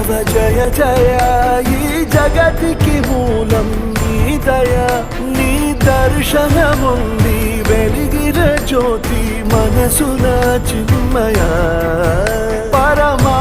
తవ జయ జయ ఈ జగతికి మూలం నీ దయ నీ దర్శనముంది వెలిగిన జ్యోతి మనసున చిన్మయ పరమా